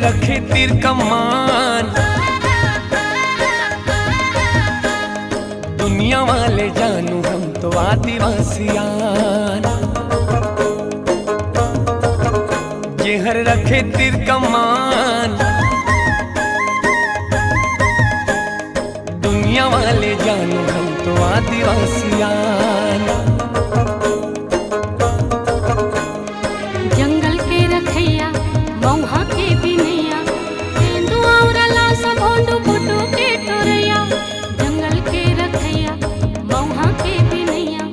रखे तीर कमान, दुनिया वाले जानू हम तो आदिवासियान। जेहर रखे तीर कमान, दुनिया वाले जानू हम तो आदिवासियान। जंगल के रखैया मौहा के बिनैया, तेंदुआ उड़ला सब होंडू फुटू के टोरैया। जंगल के रखैया मौहा के बिनैया,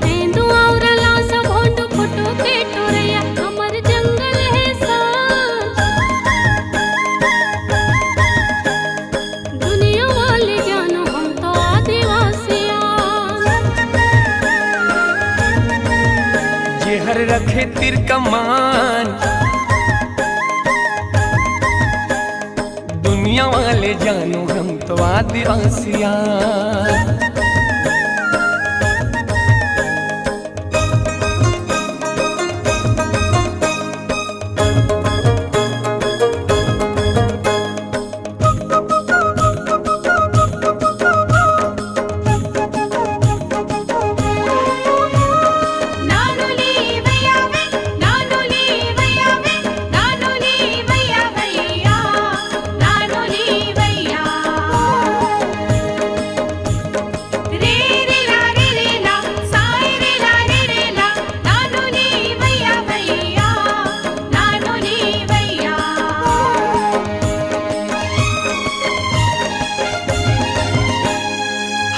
तेंदुआ उड़ला सब होंडू फुटू के टोरैया। हमर जंगल है शान, दुनिया वाले जानो हम तो आदिवासियान। जेहर रखे तीर कमान, दुनिया वाले जानू हम तो आदिवासियान।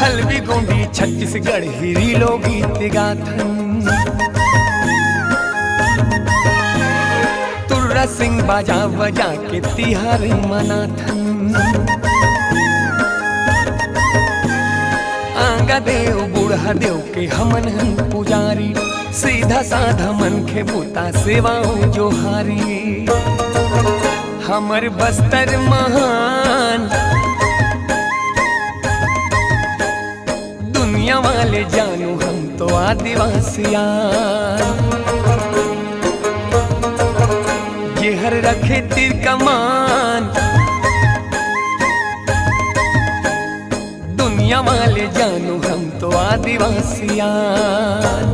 हल्बी गोंडी छत्तीसगढ़ हिरी लोकगीत गाथन, तुर्रा सिंह बाजा बजा के तिहार मनाथन। आंगा देव बूढ़ा देव के हमन हम पुजारी, सीधा साधा मन के बूता सेवाओं जोहारी। हमर बस्तर महान, दुनिया वाले जानू हम तो आदिवासियान। जेहर रखे तीर कमान, दुनिया वाले जानू हम तो आदिवासियान।